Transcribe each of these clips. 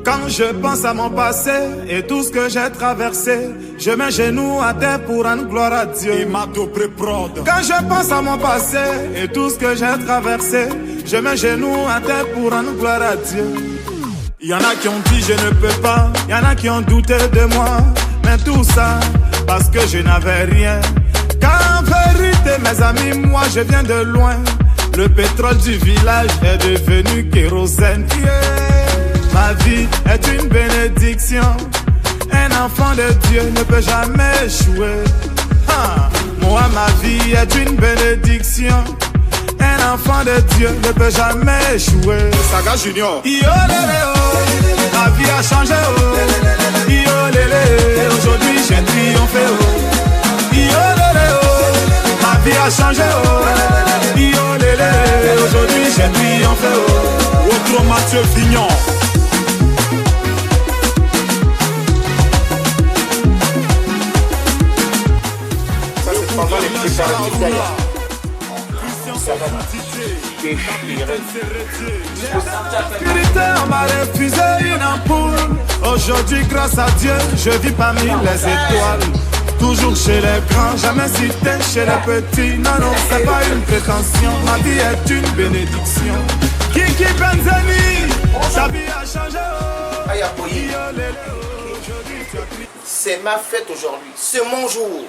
Quand je pense à mon passé et tout ce que j'ai traversé, je mets genoux à terre pour rendre gloire à Dieu. Quand je pense à mon passé et tout ce que j'ai traversé, je mets genoux à terre pour rendre gloire à Dieu. Il y en a qui ont dit je ne peux pas, il y en a qui ont douté de moi, mais tout ça parce que je n'avais rien. Car en vérité mes amis, moi je viens de loin. Le pétrole du village est devenu kérosène. Ma vie est une bénédiction. Un enfant de Dieu ne peut jamais échouer. Moi ma vie est une bénédiction. Un enfant de Dieu ne peut jamais échouer. Saga Junior. Yo lélé oh, ma vie a changé oh. Yo lélé, aujourd'hui j'ai triomphé oh. Yo lélé oh, ma vie a changé oh. Yo lélé, aujourd'hui j'ai triomphé oh. Autre Mathieu Vignon. Ça c'est pendant les préparatifs d'ailleurs. Ça va déchirer. On m'a refusé une ampoule. Aujourd'hui grâce à Dieu je vis parmi les étoiles. Toujours chez les grands, jamais cité chez les petits. Non, non, c'est pas une prétention. Ma vie est une bénédiction. Kiki Benzani, sa vie a changé. C'est ma fête aujourd'hui. C'est mon jour.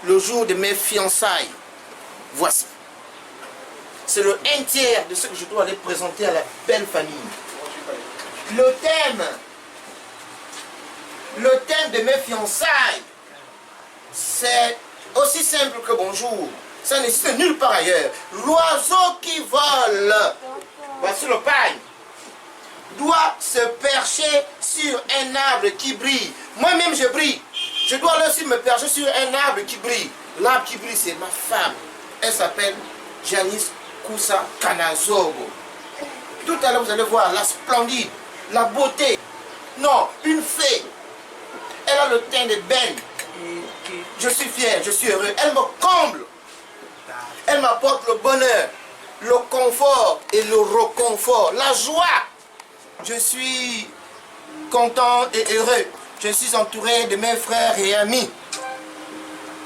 Le jour de mes fiançailles. Voici. C'est le 1/3 de ce que je dois aller présenter à la belle famille. Le thème de mes fiançailles, c'est aussi simple que bonjour. Ça n'existe nulle part ailleurs. L'oiseau qui vole, voici le pagne, doit se percher sur un arbre qui brille. Moi-même je brille. Je dois aussi me percher sur un arbre qui brille. L'arbre qui brille, c'est ma femme. Elle s'appelle Janice Koussa Kanazogo. Tout à l'heure, vous allez voir la splendide, la beauté. Non, une fée. Elle a le teint de belle. Je suis fier, je suis heureux. Elle me comble. Elle m'apporte le bonheur, le confort et le reconfort, la joie. Je suis content et heureux. Je suis entouré de mes frères et amis.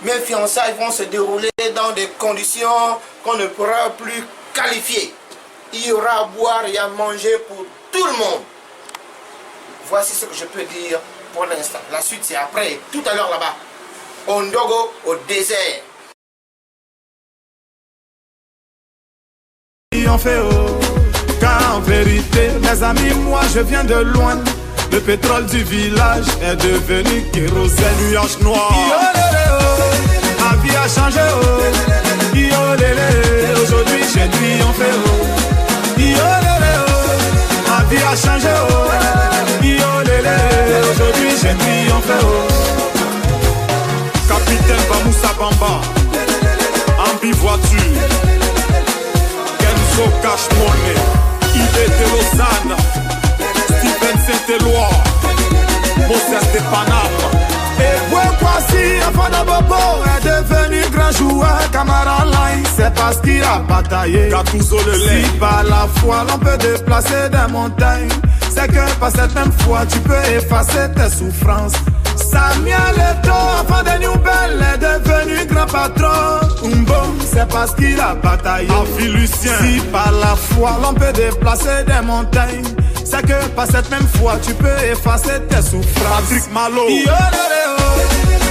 Mes fiançailles vont se dérouler dans des conditions qu'on ne pourra plus qualifier. Il y aura à boire et à manger pour tout le monde. Voici ce que je peux dire pour l'instant. La suite c'est après, tout à l'heure là-bas. Au Ndogo, au désert. On fait oh, car en vérité, mes amis, moi je viens de loin. Le pétrole du village est devenu kérosène. Nuage noir. Yo lélé oh, ma vie a changé oh. Yo lélé, aujourd'hui j'ai triomphé oh. Yo lélé oh, ma vie a changé oh. Yo lélé, aujourd'hui j'ai triomphé oh. Capitaine Bamoussa Bamba. Ambi voiture. Kenzo Cash Money. Idée de Lausanne. Steven Saint-Éloi. Moses de Paname. Et voici, enfant de Bobo est devenu grand joueur. Camara Line, c'est parce qu'il a bataillé. Gattuso le lait. Si par la foi l'on peut déplacer des montagnes, c'est que par cette même foi tu peux effacer tes souffrances. Samuel Eto'o, enfant de Nouvelle, est devenu grand patron. Umbo, c'est parce qu'il a bataillé. Avi Lucien. Si par la foi l'on peut déplacer des montagnes, c'est que par cette même foi tu peux effacer tes souffrances. Patrick Malo. Yo lélé oh,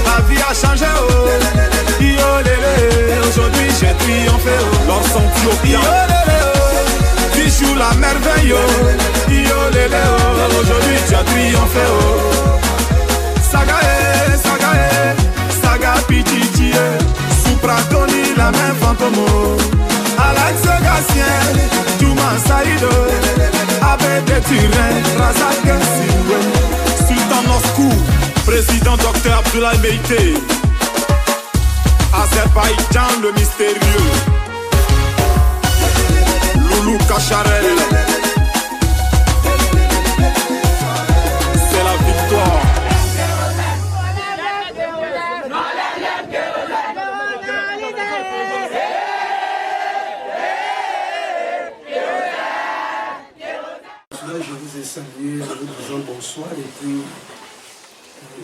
ma vie a changé oh. Yo lélé, aujourd'hui j'ai triomphé oh. L'ensemble Yo lélé oh, tu joues la merveille oh. Yo lélé oh, aujourd'hui tu as triomphé oh. Saga Pichichi, Supra Tony, la main fantôme. Alex Gassien, Juma Saïdo, Abbé de Turin, Razak Siwe, Sultan Moscou, président Dr Abdoulaye Meïté, Azerbaïdjan le mystérieux, Loulou Kacharel. C'est la victoire.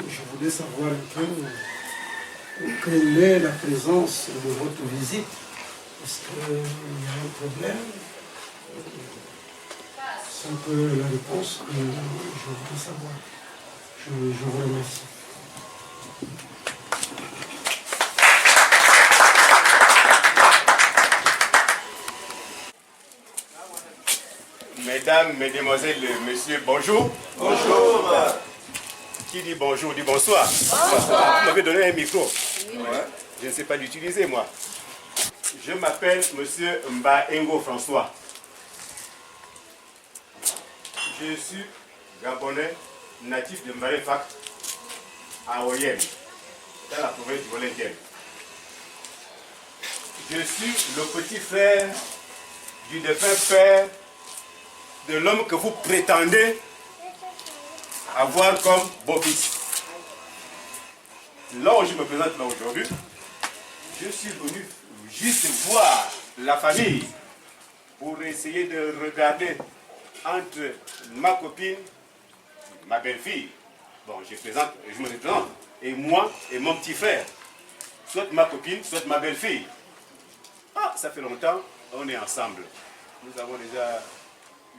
Je voulais savoir un peu quelle est la présence de votre visite. Est-ce qu'il y a un problème? C'est un peu la réponse que je voulais savoir. Je vous remercie. Mesdames, Mesdemoiselles, Messieurs, bonjour. Bonjour. Qui dit bonjour dit bonsoir. Bonsoir. Vous m'avez donné un micro. Oui. Ouais. Je ne sais pas l'utiliser, moi. Je m'appelle Monsieur Mbaengo François. Je suis Gabonais, natif de Marefak, à Oyem, dans la province du Volendien. Je suis le petit frère du défunt père de l'homme que vous prétendez avoir comme beau-fils. Là où je me présente là aujourd'hui, je suis venu juste voir la famille pour essayer de regarder entre ma copine, ma belle-fille, bon je me présente, et moi et mon petit frère, soit ma copine, soit ma belle-fille. Ah, ça fait longtemps, on est ensemble. Nous avons déjà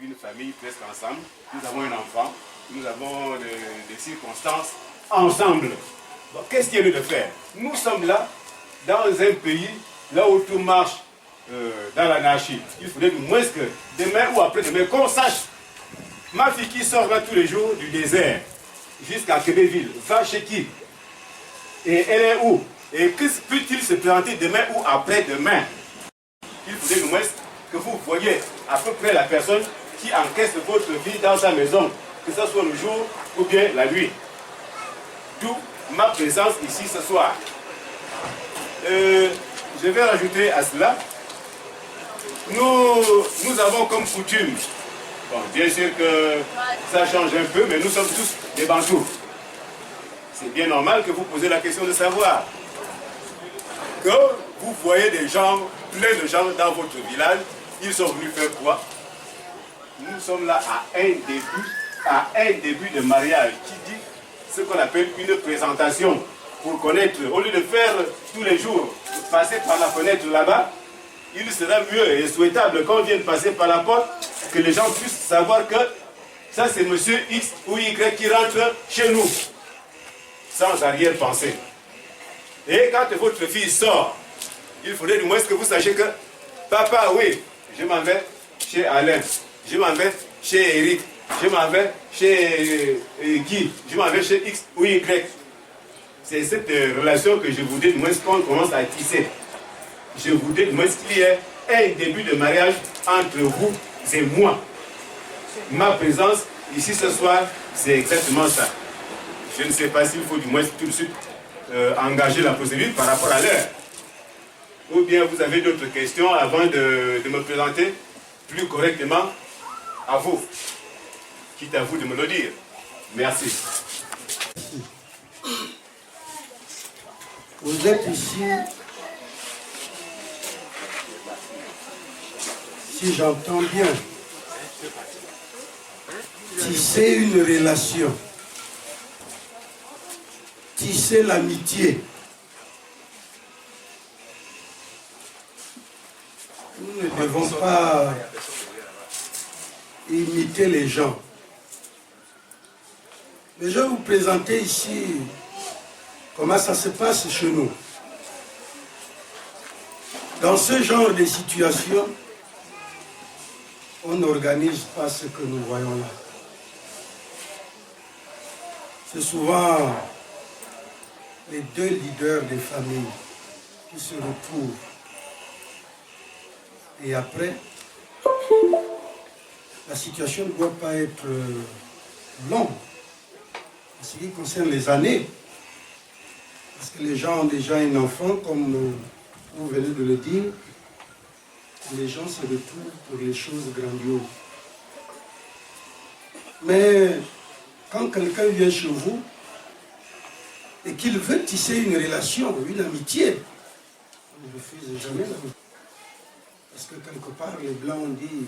une famille presque ensemble, nous avons un enfant, nous avons des circonstances ensemble. Bon, qu'est-ce qu'il y a lieu de faire? Nous sommes là, dans un pays, là où tout marche dans l'anarchie. Il faudrait du moins que demain ou après-demain, qu'on sache, ma fille qui sort là tous les jours du désert, jusqu'à Québéville, va chez qui? Et elle est où? Et que peut-il se présenter demain ou après-demain? Il faudrait du moins que vous voyez à peu près la personne qui encaisse votre vie dans sa maison, que ce soit le jour ou bien la nuit. D'où ma présence ici ce soir. Je vais rajouter à cela, nous avons comme coutume, bon, bien sûr que ça change un peu, mais nous sommes tous des Bantous. C'est bien normal que vous posez la question de savoir que vous voyez des gens, plein de gens dans votre village, ils sont venus faire quoi? Nous sommes là à un début de mariage qui dit ce qu'on appelle une présentation pour connaître, au lieu de faire tous les jours, passer par la fenêtre là-bas, il sera mieux et souhaitable qu'on vienne passer par la porte, que les gens puissent savoir que ça c'est monsieur X ou Y qui rentre chez nous, sans arrière-pensée. Et quand votre fille sort, il faudrait du moins que vous sachiez que papa, oui, je m'en vais chez Alain, je m'en vais chez Eric, je m'en vais chez Guy, je m'en vais chez X ou Y. C'est cette relation que je voudrais du moins qu'on commence à tisser. Je voudrais du moins qu'il y ait un début de mariage entre vous et moi. Ma présence ici ce soir, c'est exactement ça. Je ne sais pas s'il faut du moins tout de suite engager la procédure par rapport à l'heure. Ou bien vous avez d'autres questions avant de me présenter plus correctement à vous. Quitte à vous de me le dire. Merci. Vous êtes ici, si j'entends bien, tisser une relation, tisser l'amitié. Nous ne devons pas imiter les gens. Mais je vais vous présenter ici comment ça se passe chez nous. Dans ce genre de situation, on n'organise pas ce que nous voyons là. C'est souvent les deux leaders des familles qui se retrouvent. Et après, la situation ne doit pas être longue. En ce qui concerne les années, parce que les gens ont déjà un enfant, comme vous venez de le dire, les gens se retrouvent pour les choses grandioses. Mais quand quelqu'un vient chez vous et qu'il veut tisser une relation, une amitié, on ne refuse jamais l'amitié. Parce que quelque part, les Blancs ont dit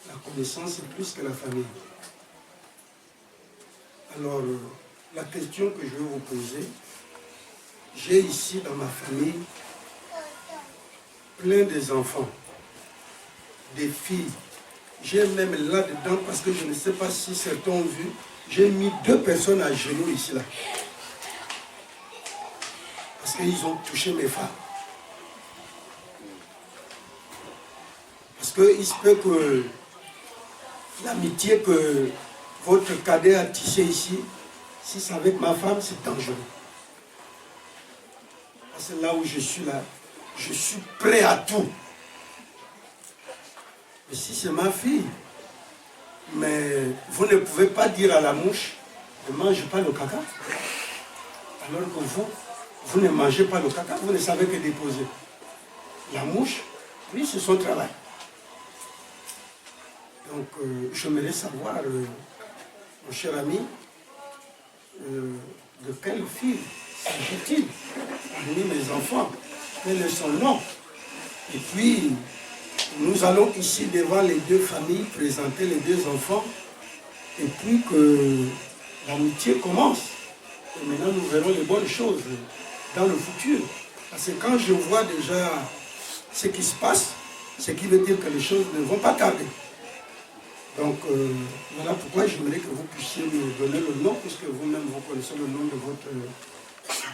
la connaissance est plus que la famille. Alors, la question que je vais vous poser, j'ai ici dans ma famille plein des enfants, des filles. J'ai même là-dedans, parce que je ne sais pas si certains ont vu, j'ai mis 2 personnes à genoux ici, là. Parce qu'ils ont touché mes femmes. Parce qu'il se peut que l'amitié que votre cadet a tissée ici, si c'est avec ma femme, c'est dangereux. Parce que là où je suis là, je suis prêt à tout. Mais si c'est ma fille, mais vous ne pouvez pas dire à la mouche, ne mange pas le caca. Alors que vous ne mangez pas le caca, vous ne savez que déposer. La mouche, oui, c'est son travail. Donc, j'aimerais savoir, mon cher ami, de quelle fille s'agit-il parmi mes enfants? Quel est son nom? Et puis, nous allons ici devant les 2 familles présenter les 2 enfants et puis que l'amitié commence. Et maintenant, nous verrons les bonnes choses dans le futur. Parce que quand je vois déjà ce qui se passe, ce qui veut dire que les choses ne vont pas tarder. Donc, voilà pourquoi j'aimerais que vous puissiez me donner le nom, puisque vous-même vous connaissez le nom de votre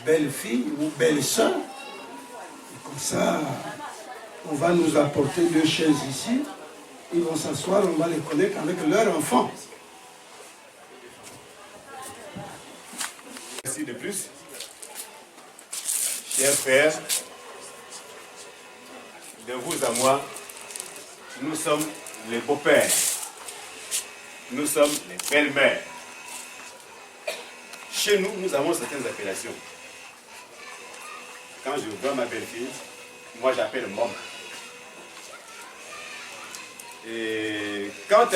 belle-fille ou belle-sœur. Comme ça, on va nous apporter 2 chaises ici. Ils vont s'asseoir, on va les connaître avec leur enfant. Merci de plus. Chers frères, de vous à moi, nous sommes les beaux-pères. Nous sommes les belles-mères. Chez nous, nous avons certaines appellations. Quand je vois ma belle-fille, moi j'appelle Mom. Et quant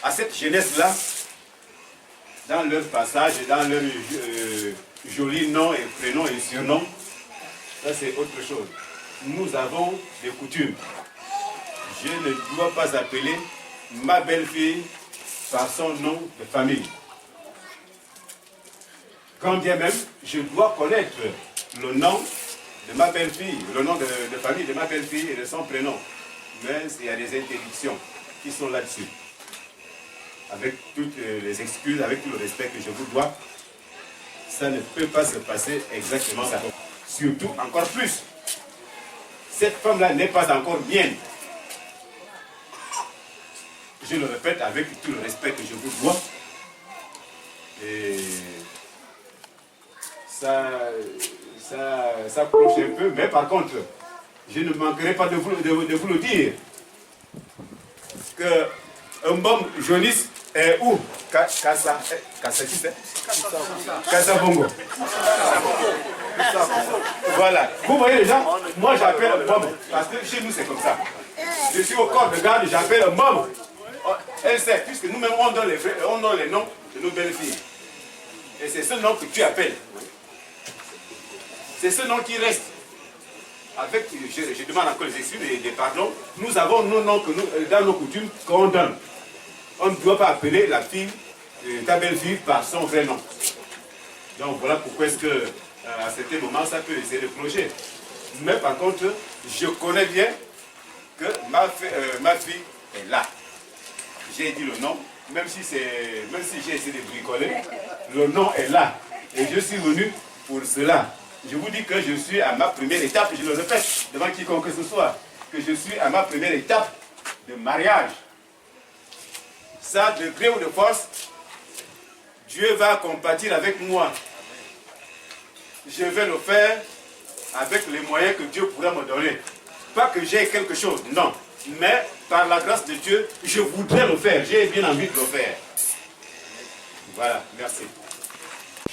à cette jeunesse-là, dans leur passage, dans leur jolis noms et prénoms et surnoms, ça c'est autre chose. Nous avons des coutumes. Je ne dois pas appeler ma belle-fille par son nom de famille. Quand bien même, je dois connaître le nom de ma belle-fille, le nom de famille de ma belle-fille et de son prénom. Mais il y a des interdictions qui sont là-dessus. Avec toutes les excuses, avec tout le respect que je vous dois, ça ne peut pas se passer exactement ça. Surtout, encore plus, cette femme-là n'est pas encore mienne. Je le répète avec tout le respect que je vous dois. Et ça cloche un peu, mais par contre, je ne manquerai pas de vous le dire. Que un bon jaunisse est où? Bongo. Voilà. Vous voyez les gens, moi j'appelle un môme, parce que chez nous c'est comme ça. Je suis au corps de garde, j'appelle un môme. Elle sait, puisque nous-mêmes on donne les noms de nos belles filles. Et c'est ce nom que tu appelles. C'est ce nom qui reste. Avec, je demande encore les excuses et des pardons. Nous avons nos noms que nous, dans nos coutumes qu'on donne. On ne doit pas appeler la fille, ta belle-fille, par son vrai nom. Donc voilà pourquoi est-ce que à certains moments ça peut essayer de clocher. Mais par contre, je connais bien que ma fille est là. J'ai dit le nom, même si j'ai essayé de bricoler, le nom est là. Et je suis venu pour cela. Je vous dis que je suis à ma première étape, je le répète devant quiconque que ce soit, que je suis à ma première étape de mariage. Ça, de gré ou de force, Dieu va compatir avec moi. Je vais le faire avec les moyens que Dieu pourra me donner. Pas que j'ai quelque chose, non. Mais par la grâce de Dieu, je voudrais le faire. J'ai bien envie de le faire. Voilà, merci.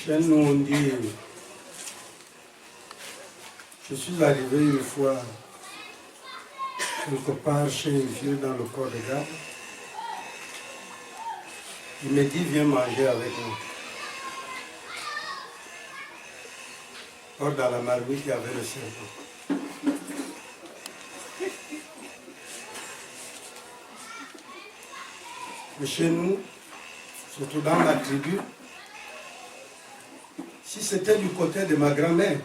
Chez nous, on dit, je suis arrivé une fois quelque part chez une fille dans le corps de garde. Il me dit, viens manger avec nous. Or, dans la marmite, il y avait le cerveau. Mais chez nous, surtout dans ma tribu. Si c'était du côté de ma grand-mère,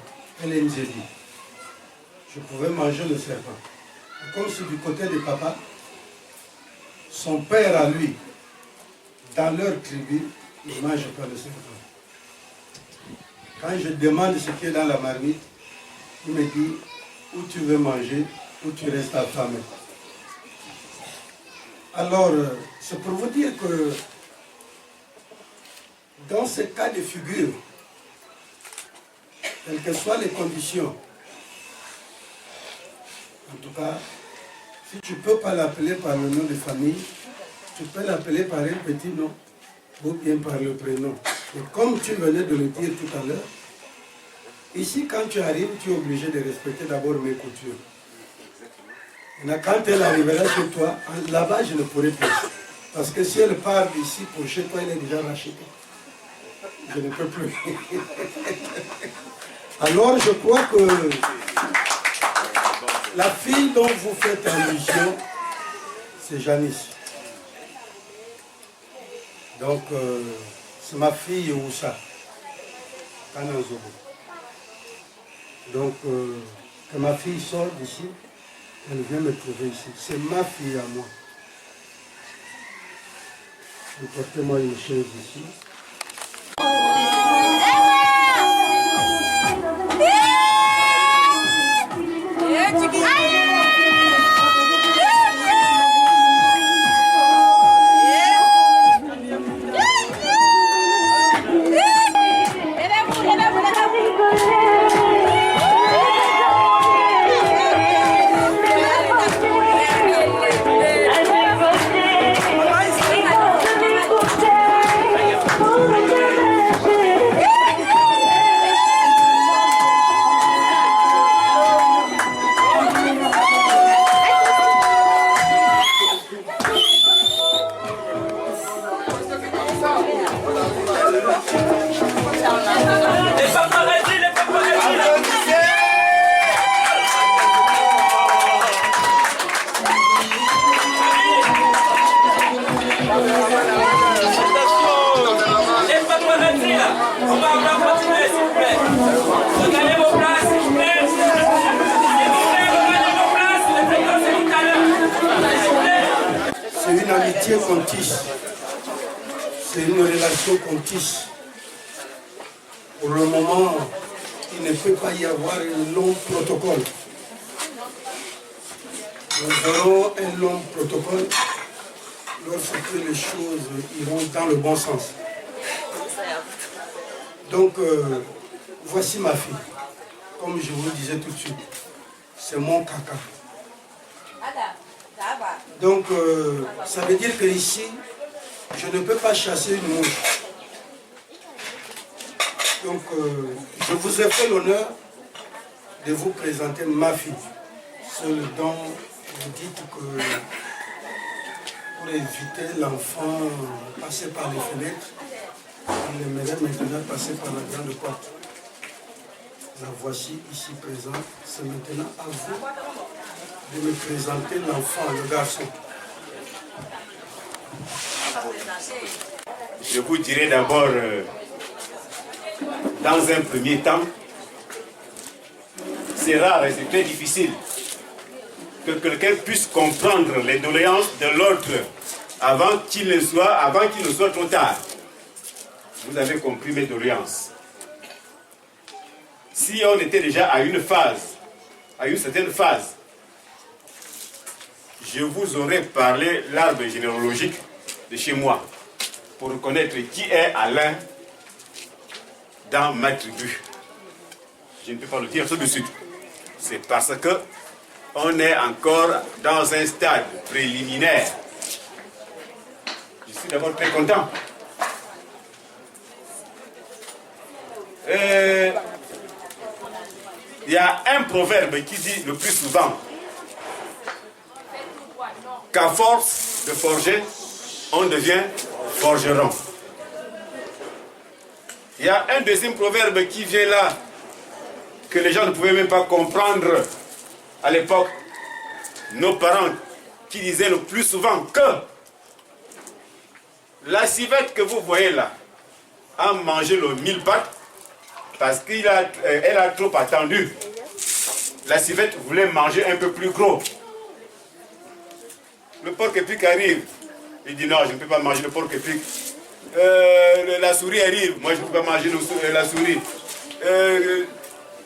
elle est Nzébi, je pouvais manger le serpent. Et comme c'est du côté de papa, son père à lui, dans leur tribu, il ne mange pas le serpent. Quand je demande ce qui est dans la marmite, il me dit où tu veux manger, où tu restes affamé. Alors, c'est pour vous dire que dans ce cas de figure, quelles que soient les conditions, en tout cas, si tu ne peux pas l'appeler par le nom de famille, tu peux l'appeler par un petit nom ou bien par le prénom. Et comme tu venais de le dire tout à l'heure, ici, quand tu arrives, tu es obligé de respecter d'abord mes coutumes. Quand elle arrivera chez toi, là-bas, je ne pourrai plus. Parce que si elle part d'ici pour chez toi, elle est déjà rachetée. Je ne peux plus. Alors, je crois que la fille dont vous faites allusion, c'est Janice. Donc, c'est ma fille Oussa, Kananzobo. Donc, que ma fille sorte d'ici, elle vient me trouver ici. C'est ma fille à moi. Portez-moi une chaise ici. C'est une amitié qu'on tisse, c'est une relation qu'on tisse. Pour le moment, il ne peut pas y avoir un long protocole. Nous aurons un long protocole lorsque les choses iront dans le bon sens. Donc, voici ma fille. Comme je vous le disais tout de suite, c'est mon caca. Donc, ça veut dire que ici, je ne peux pas chasser une mouche. Donc, je vous ai fait l'honneur de vous présenter ma fille. Seul dont vous dites que pour éviter l'enfant passer par les fenêtres, il aimerait maintenant passer par la grande porte. La voici ici présente. C'est maintenant à vous de me présenter l'enfant, le garçon. Je vous dirai d'abord, dans un premier temps, c'est rare et c'est très difficile que quelqu'un puisse comprendre les doléances de l'autre avant qu'il ne soit trop tard. Vous avez compris mes doléances. Si on était déjà à une certaine phase, je vous aurais parlé l'arbre généalogique de chez moi pour reconnaître qui est Alain dans ma tribu. Je ne peux pas le dire tout de suite. C'est parce que on est encore dans un stade préliminaire. Je suis d'abord très content. Il y a un proverbe qui dit le plus souvent qu'à force de forger, on devient forgeron. Il y a un deuxième proverbe qui vient là, que les gens ne pouvaient même pas comprendre à l'époque. Nos parents qui disaient le plus souvent que La civette que vous voyez là a mangé le 1000 pattes parce qu'elle a trop attendu. La civette voulait manger un peu plus gros. Le porc-épic arrive. Il dit non, je ne peux pas manger le porc-épic. La souris arrive. Moi, je ne peux pas manger la souris.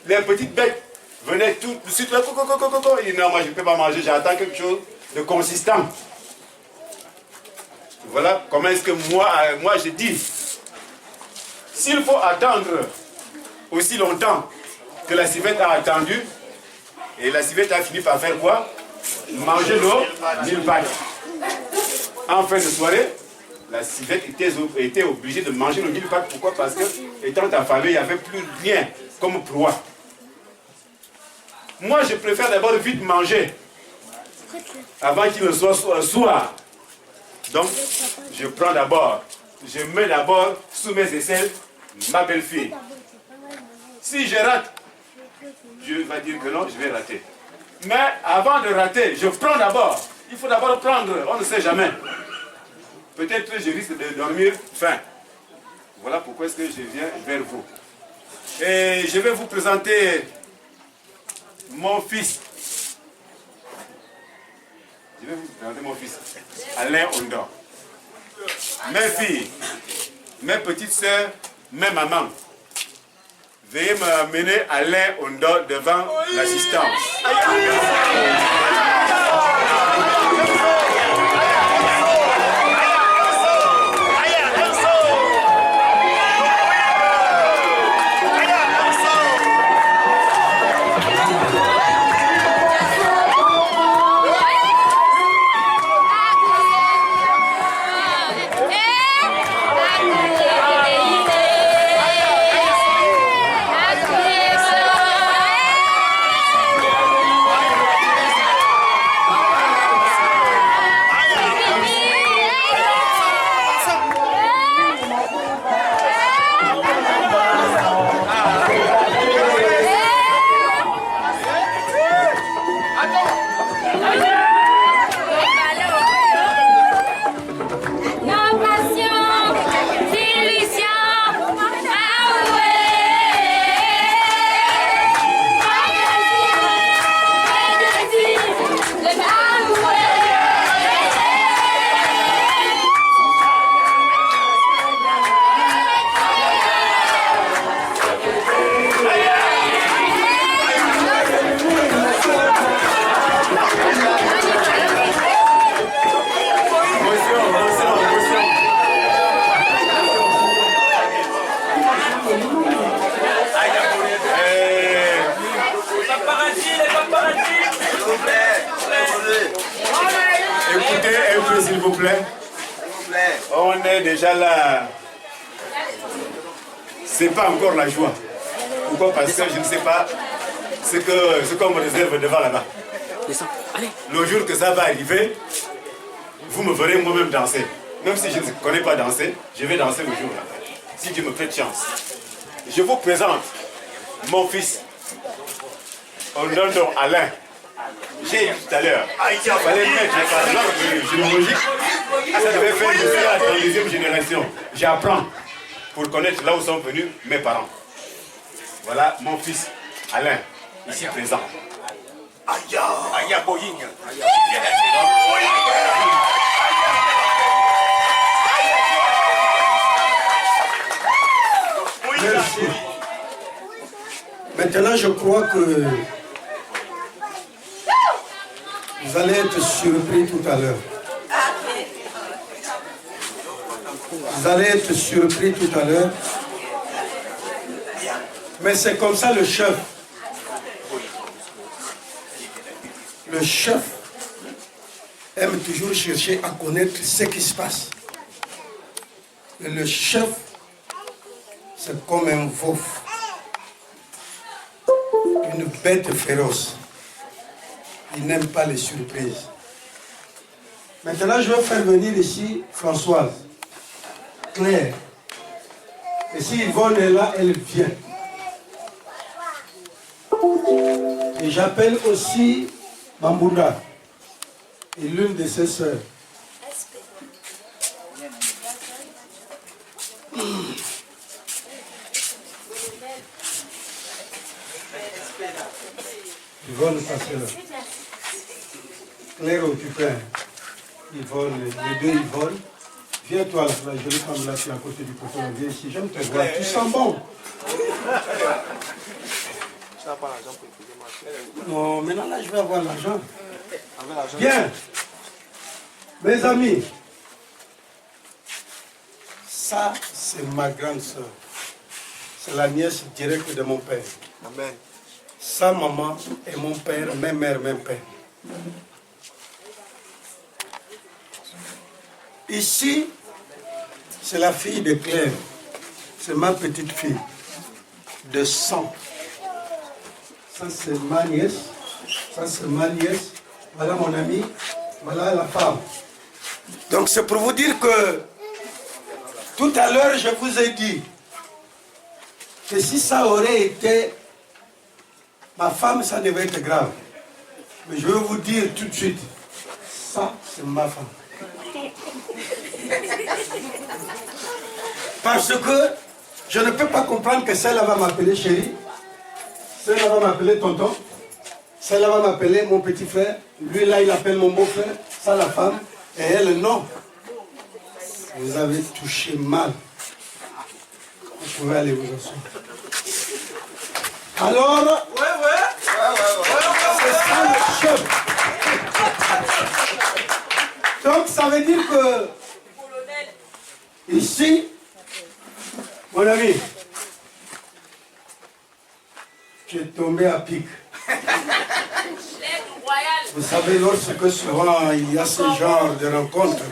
Les petites bêtes venaient tout de suite. Il dit non, moi, je ne peux pas manger. J'attends quelque chose de consistant. Voilà comment est-ce que moi je dis. S'il faut attendre aussi longtemps que la civette a attendu, et la civette a fini par faire quoi? Manger l'eau, 1000 pattes. En fin de soirée, la civette était obligée de manger le 1000 pattes. Pourquoi? Parce que, étant affamée, il n'y avait plus rien comme proie. Moi, je préfère d'abord vite manger avant qu'il ne soit soir. Donc, je prends d'abord, je mets d'abord sous mes aisselles ma belle-fille. Si je rate, Dieu va dire que non, je vais rater. Mais avant de rater, je prends d'abord. Il faut d'abord prendre, on ne sait jamais. Peut-être que je risque de dormir faim. Voilà pourquoi est-ce que je viens vers vous. Et je vais vous présenter mon fils. Je vais vous présenter mon fils, Alain Ondor. Mes filles, mes petites sœurs, mes mamans. Veuillez m'amener Alain Ondor devant l'assistance. Écoutez un peu s'il vous plaît. On est déjà là. C'est pas encore la joie. Pourquoi? Parce que je ne sais pas ce qu'on me réserve devant là-bas. Le jour que ça va arriver, vous me verrez moi-même danser. Même si je ne connais pas danser, je vais danser le jour-là. Si Dieu me fait chance. Je vous présente mon fils, Ondor Alain. J'ai dit tout à l'heure, il fallait mettre par l'ordre généalogique. Ça devait faire de la 32e génération. J'apprends pour connaître là où sont venus mes parents. Voilà mon fils Alain, ici présent. Merci. Maintenant, je crois que vous allez être surpris tout à l'heure. Vous allez être surpris tout à l'heure. Mais c'est comme ça le chef. Le chef aime toujours chercher à connaître ce qui se passe. Et le chef, c'est comme un veuf. Une bête féroce. Il n'aime pas les surprises. Maintenant, je vais faire venir ici Françoise, Claire. Et si Yvonne est là, elle vient. Et j'appelle aussi Mambounda et l'une de ses sœurs. Yvonne, passez là. Claire, tu peux. Yvonne, les deux Yvonne. Viens toi, la jolie femme là qui est à côté du poteau. Viens ici, j'aime te voir. Tu sens bon. Non, maintenant là, je vais avoir l'argent. Bien. Mes amis, ça, c'est ma grande soeur. C'est la nièce directe de mon père. Amen. Sa maman et mon père, même mère, même père. Ici, c'est la fille de Claire. C'est ma petite fille. De sang. Ça, c'est ma nièce. Ça, c'est ma nièce. Voilà mon ami. Voilà la femme. Donc, c'est pour vous dire que tout à l'heure, je vous ai dit que si ça aurait été ma femme, ça devait être grave. Mais je vais vous dire tout de suite, ça, c'est ma femme. Parce que je ne peux pas comprendre que celle-là va m'appeler chérie, celle-là va m'appeler tonton, celle-là va m'appeler mon petit frère, lui là il appelle mon beau-frère, ça la femme, et elle non. Vous avez touché mal. Vous pouvez aller vous asseoir. Alors, c'est ça le choc. Donc ça veut dire que ici, mon ami, tu es tombé à pic. Vous savez, lorsque souvent il y a ce genre de rencontres,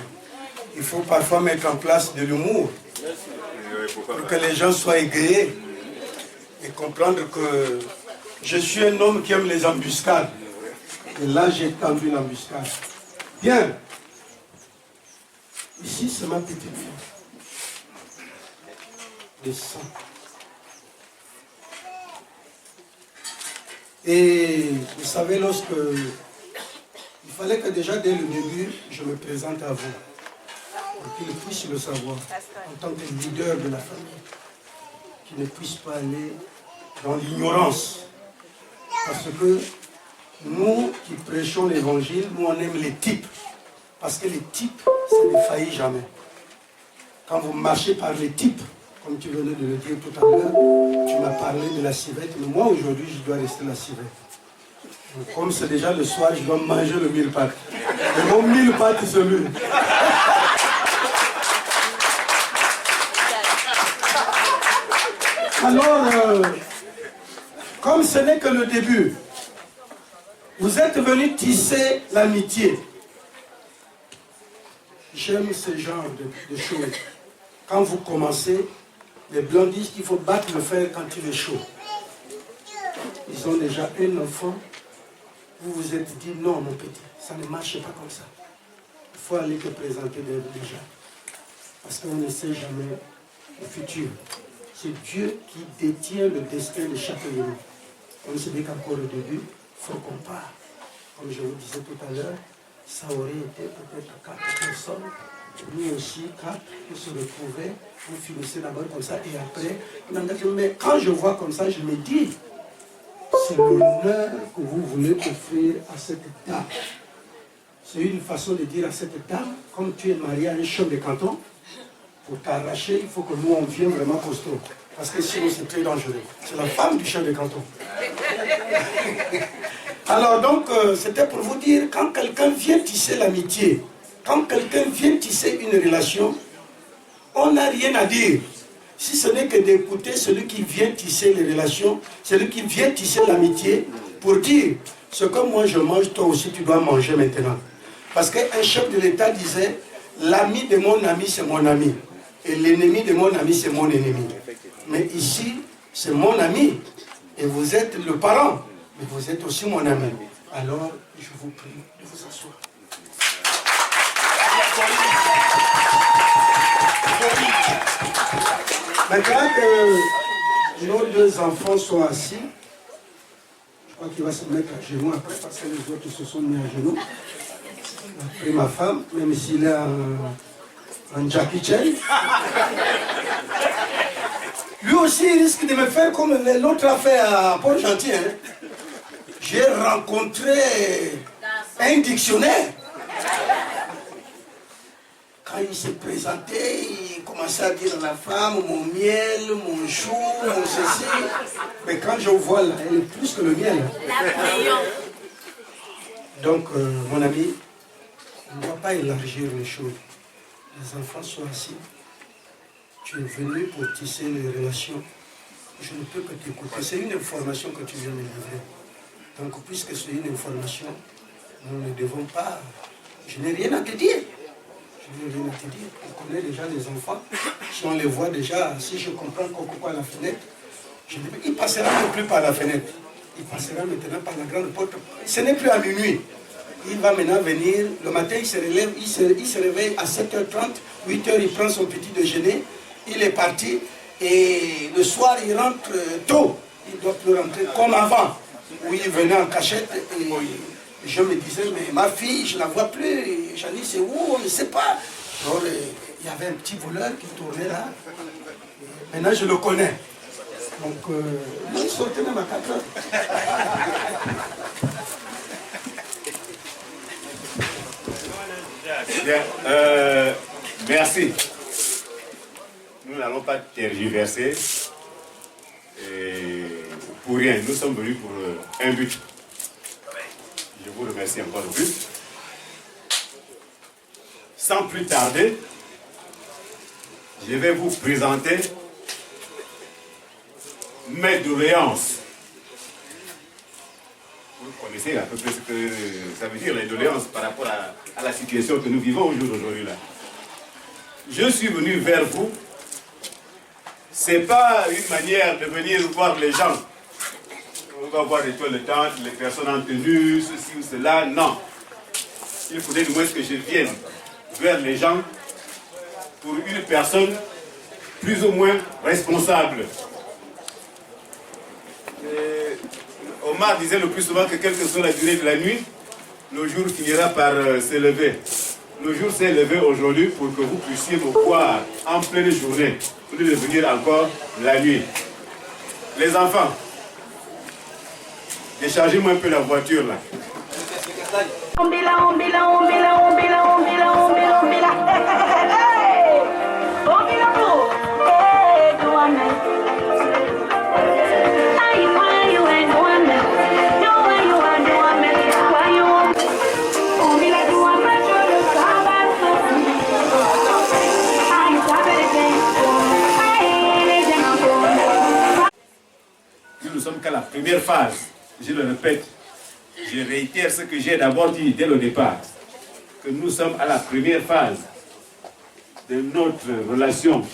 il faut parfois mettre en place de l'humour pour que les gens soient égayés et comprendre que je suis un homme qui aime les embuscades. Et là, j'ai tendu l'embuscade. Bien. Ici, c'est ma petite fille. De sang. Et vous savez, lorsque... Il fallait que déjà dès le début, je me présente à vous. Pour qu'ils puissent le savoir. En tant que leader de la famille. Qu'ils ne puissent pas aller dans l'ignorance. Parce que nous qui prêchons l'évangile, nous on aime les types. Parce que les types, ça ne faillit jamais. Quand vous marchez par les types, comme tu venais de le dire tout à l'heure, tu m'as parlé de la civette, mais moi aujourd'hui je dois rester la civette. Donc, comme c'est déjà le soir, je dois manger le mille-pâtes. Et mon mille-pâtes, c'est celui. Alors, comme ce n'est que le début, vous êtes venus tisser l'amitié. J'aime ce genre de choses. Quand vous commencez, les blancs disent qu'il faut battre le fer quand il est chaud. Ils ont déjà un enfant. Vous vous êtes dit, non mon petit, ça ne marche pas comme ça. Il faut aller te présenter déjà. Parce qu'on ne sait jamais le futur. C'est Dieu qui détient le destin de chacun de nous. On se dit qu'encore au début, il faut qu'on parte. Comme je vous disais tout à l'heure, ça aurait été peut-être 4 personnes, nous aussi 4, qui se retrouvaient, vous finissez d'abord comme ça, et après, mais quand je vois comme ça, je me dis, c'est l'honneur que vous voulez offrir à cette dame. C'est une façon de dire à cette dame, comme tu es marié à un chef de canton, pour t'arracher, il faut que nous, on vienne vraiment costaud. Parce que sinon, c'est très dangereux. C'est la femme du chef de canton. Alors donc, c'était pour vous dire, quand quelqu'un vient tisser l'amitié, quand quelqu'un vient tisser une relation, on n'a rien à dire. Si ce n'est que d'écouter celui qui vient tisser les relations, celui qui vient tisser l'amitié, pour dire, ce que moi je mange, toi aussi tu dois manger maintenant. Parce qu'un chef de l'État disait, l'ami de mon ami, c'est mon ami. Et l'ennemi de mon ami, c'est mon ennemi. Mais ici, c'est mon ami. Et vous êtes le parent. Mais vous êtes aussi mon ami. Alors, je vous prie de vous asseoir. Maintenant que nos deux enfants sont assis, je crois qu'il va se mettre à genoux après, parce que les autres se sont mis à genoux. Après ma femme, même s'il est en Jackie Chan. Lui aussi, il risque de me faire comme l'autre a fait à Port-Gentil. Hein. j'ai rencontré un dictionnaire. Quand il s'est présenté, il commençait à dire à la femme, mon miel, mon chou, mon ceci. Mais quand je vois là, elle est plus que le miel. Donc, mon ami, on ne doit pas élargir les choses. Les enfants sont assis. Tu es venu pour tisser les relations. Je ne peux que t'écouter. C'est une information que tu viens de livrer. Donc, puisque c'est une information, nous ne devons pas... Je n'ai rien à te dire. Je n'ai rien à te dire. On connaît déjà les enfants. Si on les voit déjà, si je comprends quoi à la fenêtre, il ne passera même plus par la fenêtre. Il passera maintenant par la grande porte. Ce n'est plus à minuit. Il va maintenant venir. Le matin, il se relève, il se réveille à 7h30, 8h, il prend son petit déjeuner. Il est parti. Et le soir, il rentre tôt. Il doit plus rentrer comme avant. Où il venait en cachette. Et je me disais, mais ma fille, je ne la vois plus. J'en dis, c'est où? On ne sait pas. Alors, il y avait un petit voleur qui tournait là. Maintenant, je le connais. Donc, il sortait même à 4h. Bien, merci. Nous n'allons pas tergiverser pour rien. Nous sommes venus pour un but. Je vous remercie encore de plus. Sans plus tarder, je vais vous présenter mes doléances. Vous connaissez à peu près ce que ça veut dire, les doléances par rapport à la situation que nous vivons au jour d'aujourd'hui là. Je suis venu vers vous. Ce n'est pas une manière de venir voir les gens. On va voir les toiles de tente, les personnes en tenue, ceci ou cela. Non. Il faudrait du moins que je vienne vers les gens pour une personne plus ou moins responsable. Omar disait le plus souvent que quelle que soit la durée de la nuit, le jour finira par se lever. Le jour s'est levé aujourd'hui pour que vous puissiez me voir en pleine journée, au lieu de venir encore la nuit. Les enfants, déchargez-moi un peu la voiture là. Nous ne sommes qu'à la première phase. Je le répète, je réitère ce que j'ai d'abord dit dès le départ, que nous sommes à la première phase de notre relation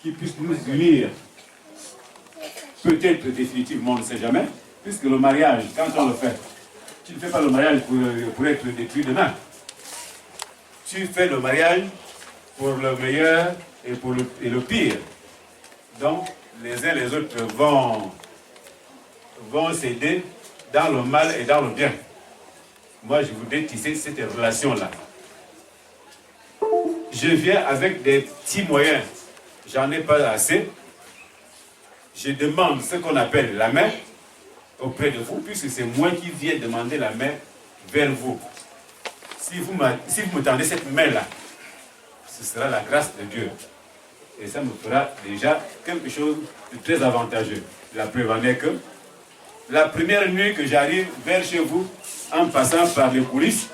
qui puisse nous unir, peut-être définitivement, on ne sait jamais, puisque le mariage, quand on le fait, tu ne fais pas le mariage pour être détruit demain. Tu fais le mariage pour le meilleur et le pire. Donc, les uns les autres vont s'aider dans le mal et dans le bien. Moi, je voudrais tisser cette relation-là. Je viens avec des petits moyens. J'en ai pas assez. Je demande ce qu'on appelle la main auprès de vous, puisque c'est moi qui viens demander la main vers vous. Si vous me tendez cette main-là, ce sera la grâce de Dieu. Et ça me fera déjà quelque chose de très avantageux. La preuve en est que la première nuit que j'arrive vers chez vous, en passant par les coulisses,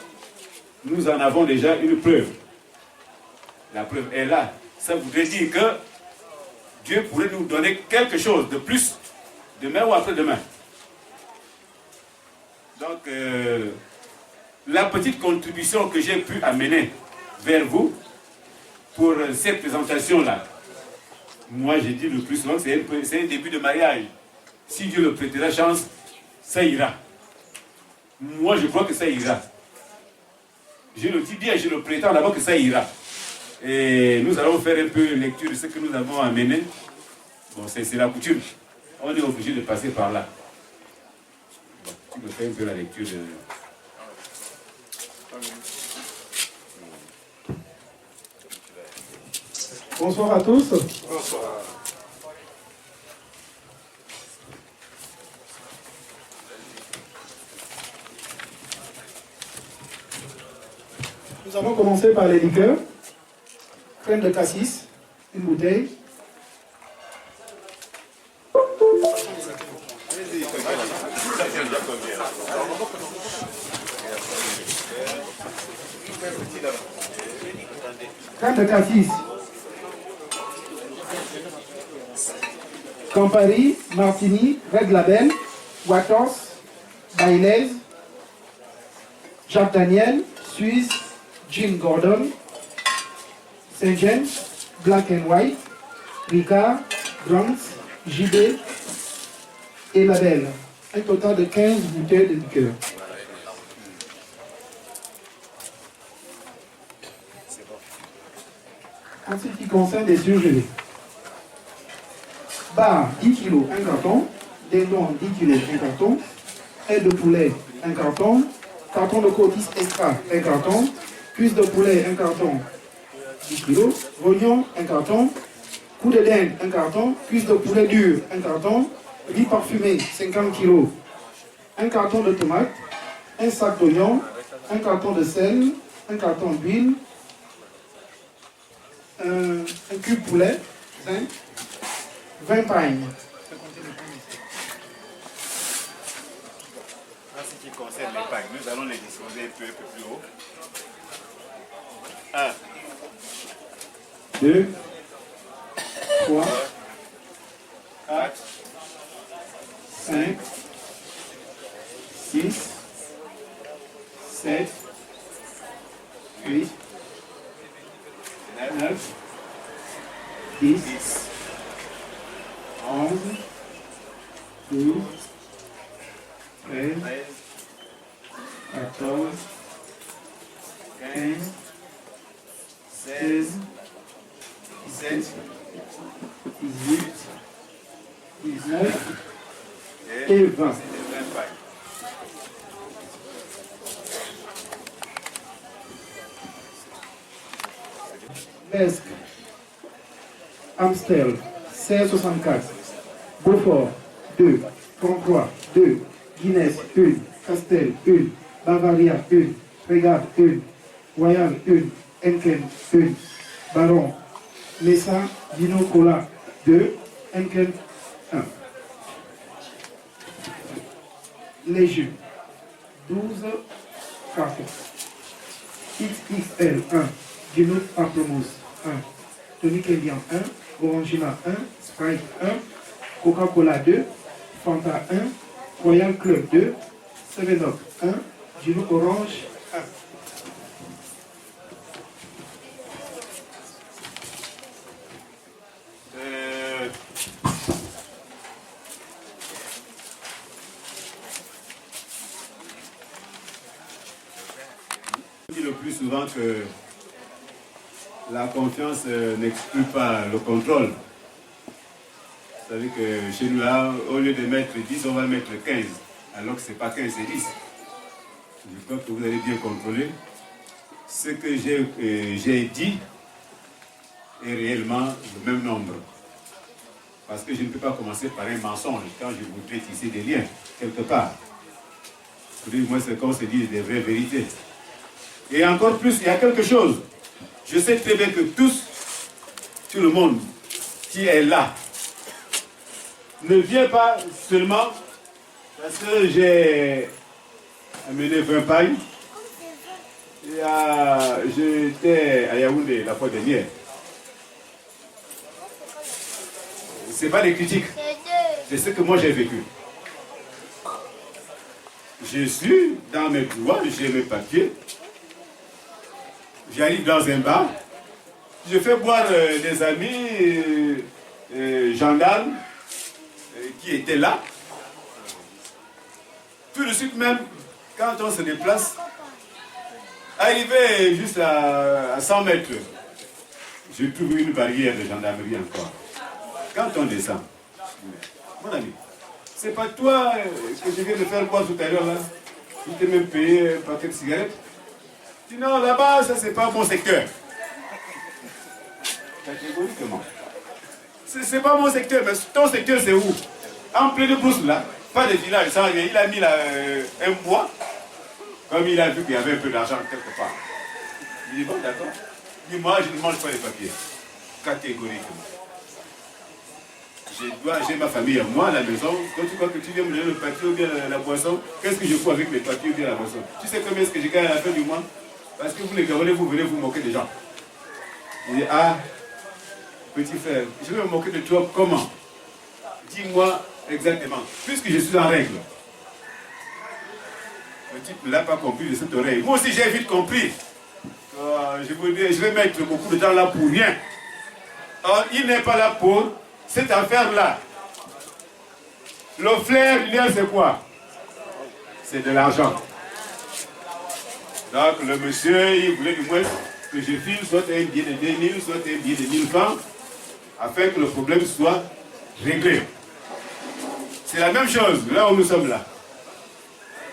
nous en avons déjà une preuve. La preuve est là. Ça voudrait dire que Dieu pourrait nous donner quelque chose de plus demain ou après-demain. Donc, la petite contribution que j'ai pu amener vers vous pour cette présentation-là, moi j'ai dit le plus souvent que c'est un début de mariage. Si Dieu le prêtera chance, ça ira. Moi je crois que ça ira. Je le dis bien, je le prétends d'abord que ça ira. Et nous allons faire un peu lecture de ce que nous avons amené. Bon, c'est la coutume. On est obligé de passer par là. Bon, tu me fais un peu la lecture de... Bonsoir à tous. Nous allons commencer par les liqueurs. Crème de cassis, une bouteille. Crème de cassis. Campari, Martini, Red Label, Waters, Bailey's, Jack Daniel, Suisse, Jim Gordon, Saint James, Black and White, Ricard, Bronx, JB et Label. Un total de 15 bouteilles de liqueur. En ce qui concerne les surgelés, bar 10 kg, un carton, dindon 10 kg, un carton, aile de poulet, un carton, carton de côtis extra, un carton, cuisse de poulet, un carton, 10 kg, rognon, un carton, cou de dinde, un carton, cuisse de poulet dur, un carton, riz parfumé, 50 kg, un carton de tomates, un sac d'oignons, un carton de sel, un carton d'huile, un cube poulet, 20 pagnes. En ce qui concerne les pagnes, nous allons les disposer un peu plus haut. 1, 2, 3, 4, 5, 6, 7, 8, 9, 10, 11, 12, 13, 14, 15, 16, 17, 18, 19 et 20. Mesque, Amstel, 1664, Beaufort, 2, 33, 2, Guinness, 1, Castel, 1, Bavaria, 1, Régate, 1, Royal, 1, Henken, 1, Baron, Messa, Vino Cola, 2, Henken, 1. Léger, 12 cartons. XXL, 1, Gino Pamplemousse, 1, Tonic Indian, 1, Orangina, 1, Sprite, 1, Coca-Cola, 2, Fanta, 1, Royal Club, 2, 7-Up, 1, Gino Orange, 1. Je dis le plus souvent que la confiance n'exclut pas le contrôle. Vous savez que chez nous là, au lieu de mettre 10, on va mettre 15. Alors que ce n'est pas 15, c'est 10. Je crois que vous allez bien contrôler. Ce que j'ai dit est réellement le même nombre. Parce que je ne peux pas commencer par un mensonge quand je voudrais tisser des liens, quelque part. Moi, c'est qu'on se dit des vraies vérités. Et encore plus, il y a quelque chose. Je sais très bien que tout le monde qui est là ne vient pas seulement parce que j'ai amené 20 pailles. J'étais à Yaoundé la fois dernière. Ce n'est pas des critiques, c'est ce que moi j'ai vécu. Je suis dans mes couloirs, j'ai mes papiers. J'arrive dans un bar, je fais boire des amis gendarmes qui étaient là. Tout de suite même, quand on se déplace, arrivé juste à 100 mètres, je trouve une barrière de gendarmerie encore. Quand on descend, mon ami, c'est pas toi que je viens de faire boire tout à l'heure là, tu t'es même payé un paquet de cigarettes. Non, là-bas, ça c'est pas mon secteur. Catégoriquement. C'est pas mon secteur, mais ton secteur c'est où? En plein de brousse là, pas de village, il a mis là, un bois, comme il a vu qu'il y avait un peu d'argent quelque part. Il dit bon, d'accord. Il dit moi, je ne mange pas les papiers. Catégoriquement. J'ai ma famille à moi à la maison. Quand tu crois que tu viens me donner le papier ou bien la boisson, qu'est-ce que je fais avec les papiers ou bien la boisson? Tu sais combien est-ce que je gagne à la fin du mois? Parce que vous les Gabonais, vous venez vous moquer des gens. Il dit ah, petit frère, je vais me moquer de toi comment? Dis-moi exactement, puisque je suis en règle. Le type ne l'a pas compris de cette oreille. Moi aussi j'ai vite compris. Je vous dis, je vais mettre beaucoup de temps là pour rien. Or, il n'est pas là pour cette affaire-là. Le flair, c'est quoi? C'est de l'argent. Donc le monsieur, il voulait du moins que je file soit un billet de 2000, soit un billet de 1000 francs, afin que le problème soit réglé. C'est la même chose, là où nous sommes là.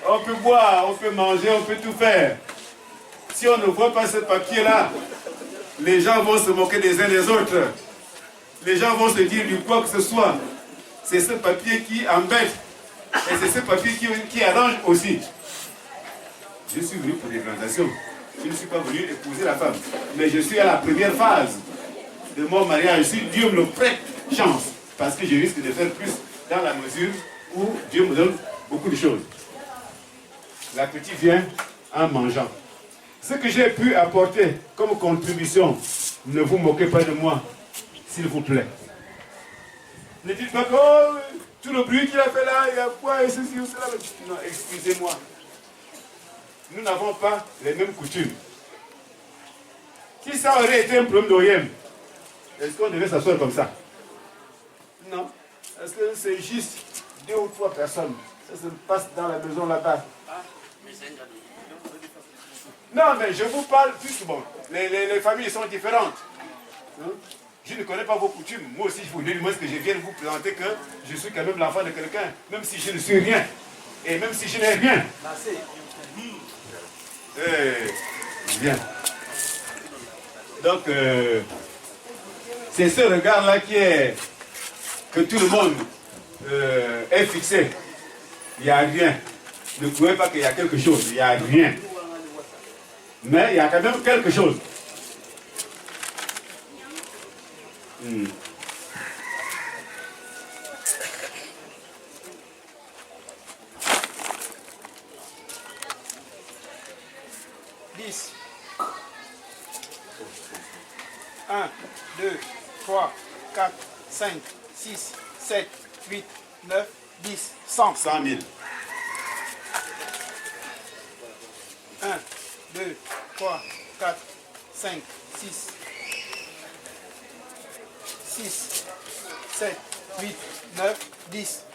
On peut boire, on peut manger, on peut tout faire. Si on ne voit pas ce papier-là, les gens vont se moquer des uns des autres. Les gens vont se dire du quoi que ce soit. C'est ce papier qui embête. Et c'est ce papier qui arrange aussi. Je suis venu pour des plantations. Je ne suis pas venu épouser la femme. Mais je suis à la première phase de mon mariage. Si Dieu me le prête, chance. Parce que je risque de faire plus dans la mesure où Dieu me donne beaucoup de choses. La petite vient en mangeant. Ce que j'ai pu apporter comme contribution, ne vous moquez pas de moi, s'il vous plaît. Ne dites pas que oh, tout le bruit qu'il a fait là, il y a quoi, et ceci ou cela. Non, excusez-moi. Nous n'avons pas les mêmes coutumes. Si ça aurait été un problème d'OIM, est-ce qu'on devait s'asseoir comme ça? Non. Est-ce que c'est juste 2 ou 3 personnes? Ça se passe dans la maison là-bas. Non, mais je vous parle plus bon. Les familles sont différentes. Hein? Je ne connais pas vos coutumes. Moi aussi, je vous dis moi ce que je viens de vous présenter que je suis quand même l'enfant de quelqu'un, même si je ne suis rien. Et même si je n'ai rien. Bien. Donc, c'est ce regard-là qui est que tout le monde est fixé. Il n'y a rien. Ne croyez pas qu'il y a quelque chose. Il n'y a rien. Mais il y a quand même quelque chose. 10. 1, 2, 3, 4, 5, 6, 7, 8, 9, 10, 100. 100 000. 1, 2, 3, 4, 5, 6, 6, 7, 8, 9, 10,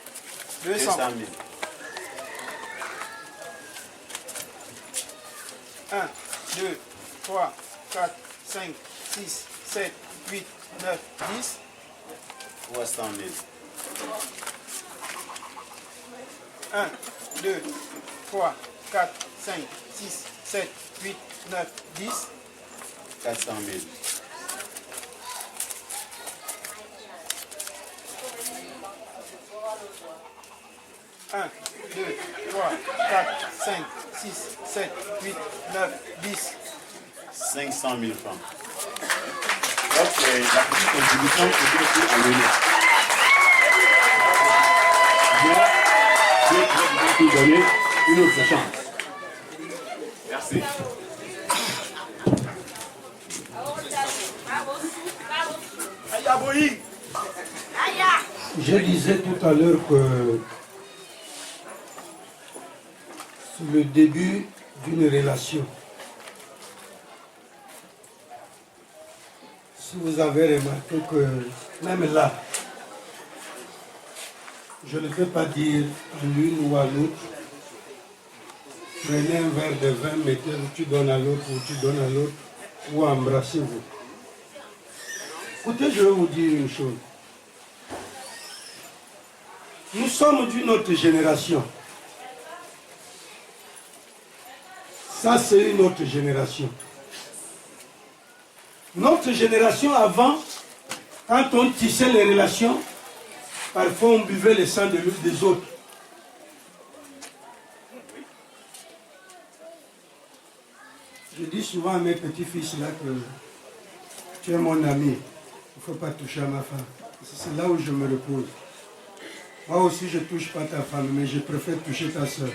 200. 200 000. 1, 2, 3, 4, 5, 6, 7, 8, 9, 10. 300 000. 1, 2, 3, 4, 5, 6, 7, 8, 9, 10. 400 000. 1, 2, 3, 4, 5, 6, 7, 8, 9, 10. 500 000 francs. Donc, c'est la petite contribution que je peux amener. Je vais vous donner une autre chance. Merci. Je disais tout à l'heure que c'est le début d'une relation. Si vous avez remarqué que même là, je ne peux pas dire à l'une ou à l'autre, prenez un verre de vin, mettez-le, tu donnes à l'autre ou tu donnes à l'autre, ou embrassez-vous. Écoutez, je vais vous dire une chose. Nous sommes d'une autre génération. Ça, c'est une autre génération. Notre génération avant, quand on tissait les relations, parfois on buvait le sang de l'une des autres. Je dis souvent à mes petits-fils là que tu es mon ami. Il ne faut pas toucher à ma femme. C'est là où je me repose. Moi aussi, je ne touche pas ta femme, mais je préfère toucher ta soeur.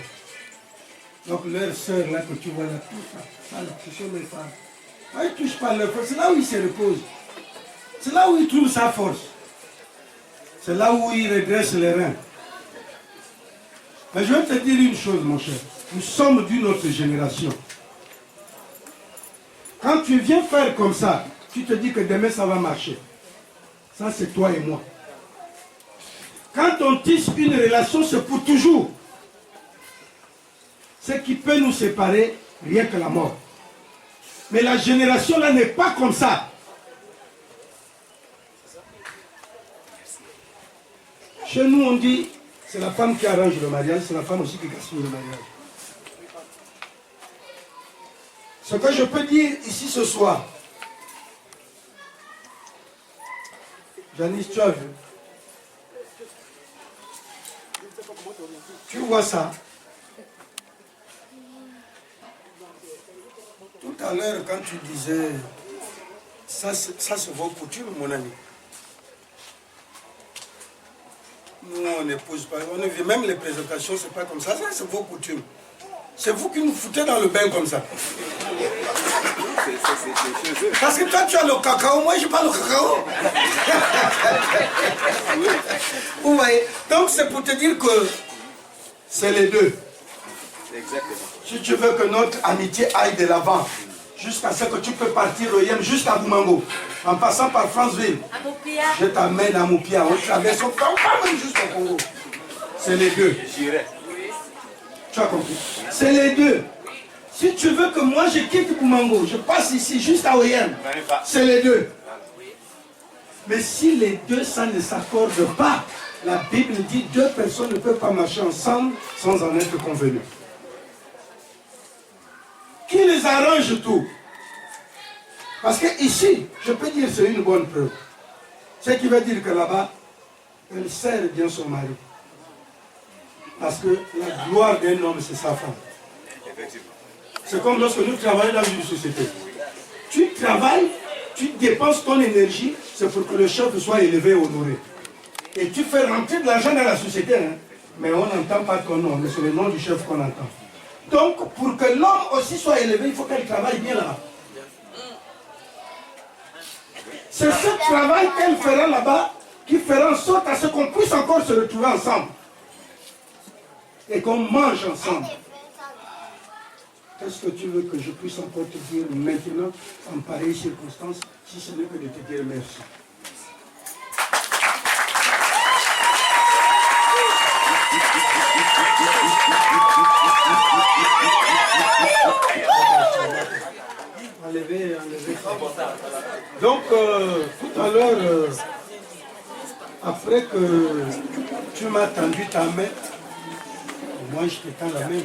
Donc, leur soeur, là, que tu vois là, tout ça, ce sont mes femmes. Ils ne touchent pas leur force. C'est là où ils se reposent. C'est là où ils trouvent sa force. C'est là où ils redressent les reins. Mais je vais te dire une chose, mon cher. Nous sommes d'une autre génération. Quand tu viens faire comme ça, tu te dis que demain, ça va marcher. Ça, c'est toi et moi. Quand on tisse une relation, c'est pour toujours. Ce qui peut nous séparer, rien que la mort. Mais la génération là n'est pas comme ça. Chez nous, on dit, c'est la femme qui arrange le mariage, c'est la femme aussi qui casse le mariage. Ce que je peux dire ici ce soir, Janice, tu as vu? Tu vois ça? Tout à l'heure, quand tu disais, ça c'est vos coutumes, mon ami. Nous, on n'épouse pas. On ne vit même les présentations, c'est pas comme ça. Ça, c'est vos coutumes. C'est vous qui nous foutez dans le bain comme ça. Parce que toi, tu as le cacao, moi, je n'ai pas le cacao. Vous voyez? Donc, c'est pour te dire que c'est les deux. Exactement. Si tu veux que notre amitié aille de l'avant, jusqu'à ce que tu peux partir au Yem, jusqu'à Boumango, en passant par Franceville, je t'amène à Moupia, on traverse, on va même jusqu'au Congo. C'est les deux. J'irai. Tu as compris? C'est les deux. Si tu veux que moi je quitte Boumango, je passe ici juste à Oyem, c'est les deux. Mais si les deux, ça ne s'accorde pas, la Bible dit deux personnes ne peuvent pas marcher ensemble sans en être convenus. Qui les arrange tout? Parce que ici, je peux dire c'est une bonne preuve. Ce qui veut dire que là-bas, elle sert bien son mari. Parce que la gloire d'un homme, c'est sa femme. C'est comme lorsque nous travaillons dans une société. Tu travailles, tu dépenses ton énergie, c'est pour que le chef soit élevé et honoré. Et tu fais rentrer de l'argent dans la société, hein, mais on n'entend pas ton nom, mais c'est le nom du chef qu'on entend. Donc, pour que l'homme aussi soit élevé, il faut qu'elle travaille bien là-bas. C'est ce travail qu'elle fera là-bas qui fera en sorte à ce qu'on puisse encore se retrouver ensemble. Et qu'on mange ensemble. Qu'est-ce que tu veux que je puisse encore te dire maintenant, en pareille circonstance, si ce n'est que de te dire merci? Enlevez. Donc, tout à l'heure, après que tu m'as tendu ta main, moi je te tends la main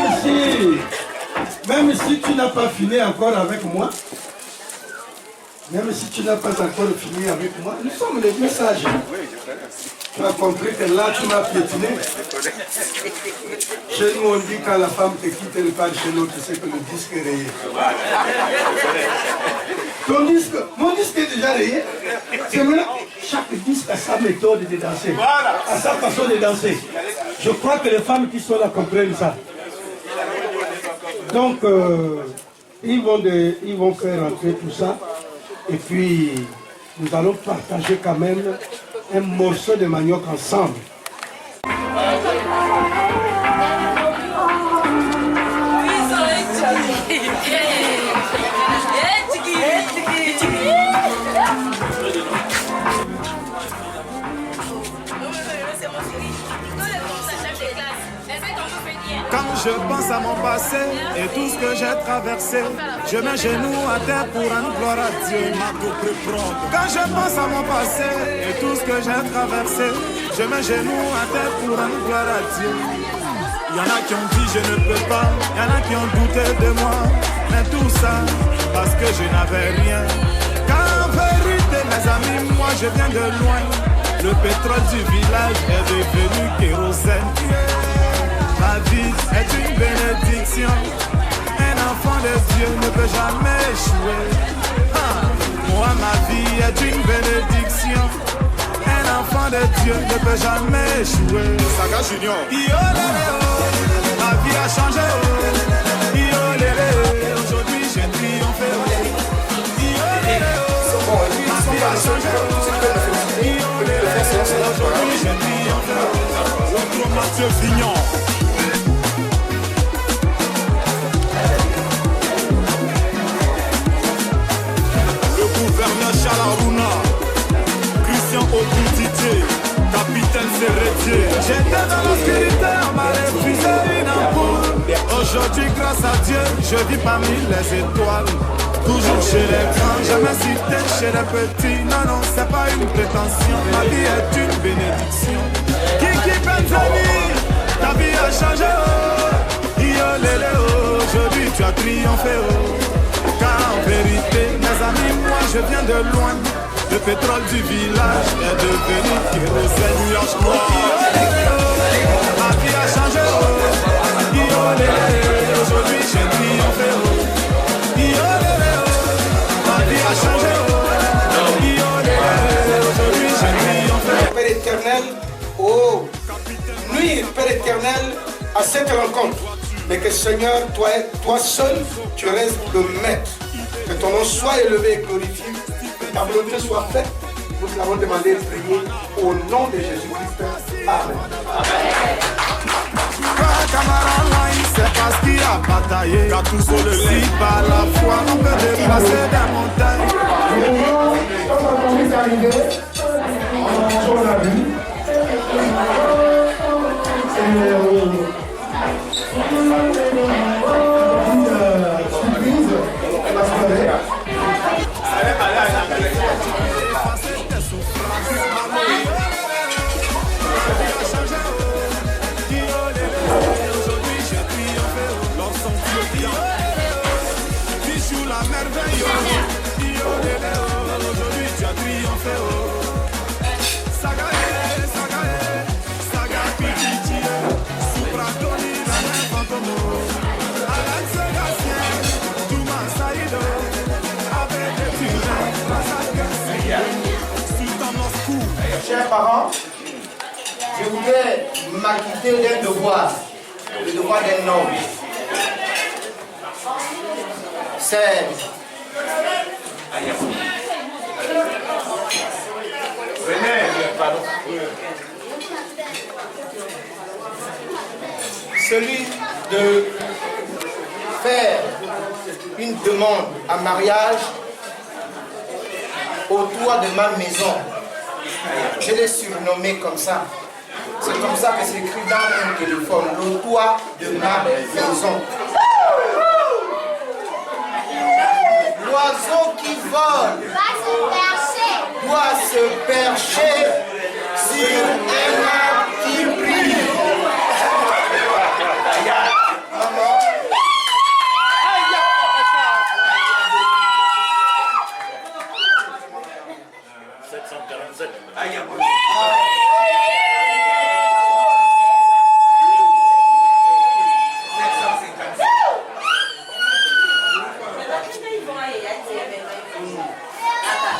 aussi. Même si tu n'as pas fini encore avec moi, même si tu n'as pas encore fini avec moi, nous sommes les deux sages. Tu as compris que là, tu m'as piétiné. Chez nous, on dit quand la femme te quitte, elle part chez l'autre, c'est que le disque est rayé. Mon disque est déjà rayé. C'est maintenant, chaque disque a sa méthode de danser, a sa façon de danser. Je crois que les femmes qui sont là comprennent ça. Donc, ils vont faire entrer tout ça. Et puis, nous allons partager quand même un morceau de manioc ensemble. Quand je pense à mon passé et tout ce que j'ai traversé, je mets genoux à terre pour rendre gloire à Dieu. Quand je pense à mon passé et tout ce que j'ai traversé, je mets genoux à terre pour rendre gloire à Dieu. Il y en a qui ont dit je ne peux pas, il y en a qui ont douté de moi, mais tout ça parce que je n'avais rien. Qu'en vérité mes amis, moi je viens de loin. Le pétrole du village est devenu kérosène. Ma vie est une bénédiction. Un enfant de Dieu ne peut jamais échouer. Moi ma vie est une bénédiction. Un enfant de Dieu ne peut jamais échouer. Saga Junior. Ma vie a changé. Aujourd'hui j'ai triomphé. Ma vie a changé. Aujourd'hui j'ai triomphé. L'autre Mathieu Vignon. Le gouverneur Chalarouna. Christian Okoutitier. Capitaine Serretier. J'étais dans l'obscurité, on m'a refusé une ampoule. Aujourd'hui, grâce à Dieu, je vis parmi les étoiles. Toujours chez les grands, jamais cité chez les petits. Non, non, c'est pas une prétention. Ma vie est une bénédiction. Kiki Benzani, ta vie a changé. Oh. Yo lélé, oh. Aujourd'hui, tu as triomphé. Oh. Car en vérité, mes amis, moi je viens de loin. Le pétrole du village est devenu kérosène. Nuage noir. Ma vie a changé. Aujourd'hui j'ai triomphé. Ma vie a changé. Aujourd'hui j'ai triomphé. Père éternel, oh, nuire, Père éternel, à cette rencontre. Mais que Seigneur, toi seul, tu restes le maître. Que ton nom soit élevé et glorifié. Ta volonté soit faite, nous te l'avons demandé et prié au nom de Jésus-Christ. Amen. C'est parce qu'il a bataillé. Si par la foi on peut déplacer des montagnes. Quand est arrivé, on l'a vu. Surprise, la soirée. Aujourd'hui tu as triomphé. Saga Pichichi, Supratoni, la main fantomo. Alex Gatien, Touma Saïdo, avec des turins, Sultan Moscou. Chers parents, je voudrais m'acquitter d'un devoir, le devoir d'un homme. C'est celui de faire une demande en mariage au toit de ma maison. Je l'ai surnommé comme ça. C'est comme ça que c'est écrit dans mon téléphone, le toit de ma maison. L'oiseau qui vole doit se percher sur un arbre qui brille.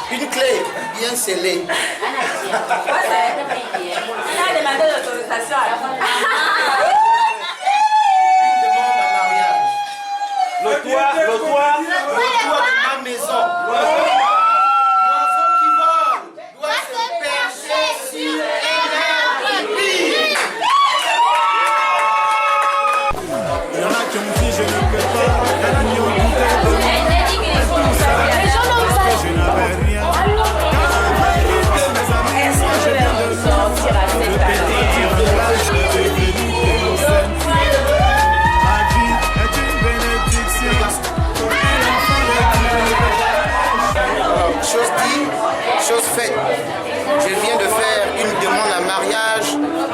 Une clé bien scellée. Le toit de ma maison. L'oiseau qui vole doit se percher sur un arbre qui brille. Il y en a qui ont dit je ne peux pas, il y en a qui ont douté de moi. Parce que je n'avais rien. Car en vérité, mes amis, moi je viens de sortir. Le pétrole du village est devenu kérosène. Ma vie est une bénédiction. Un enfant de Dieu. Chose dit, chose faite. Je viens de faire une demande en mariage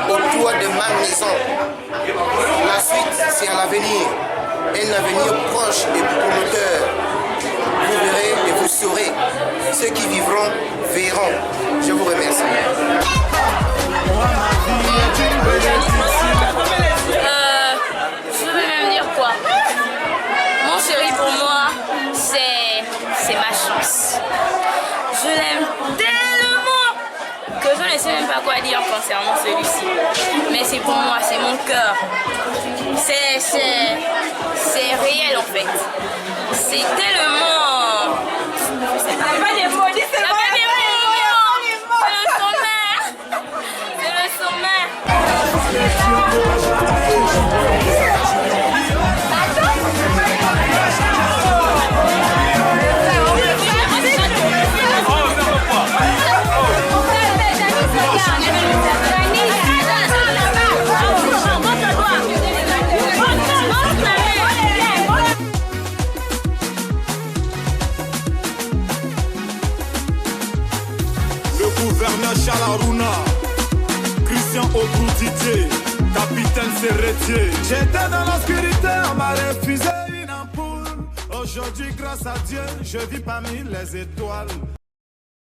au toit de ma maison. La suite, c'est à l'avenir. Un avenir proche et prometteur. Vous verrez et vous saurez. adorer. Ceux qui vivront, verront. Je vous remercie. Je vais même dire quoi? Mon chéri, pour moi, c'est ma chance. Je l'aime tellement que je ne sais même pas quoi dire concernant celui-ci. Mais c'est pour moi, c'est mon cœur. C'est réel en fait. C'est tellement... C'est pas des mots, c'est le sommet. C'est le sommet. Gouverneur Chalaruna, Christian Obroutier, capitaine Serretier. J'étais dans l'obscurité, on m'a refusé une ampoule. Aujourd'hui, grâce à Dieu, je vis parmi les étoiles.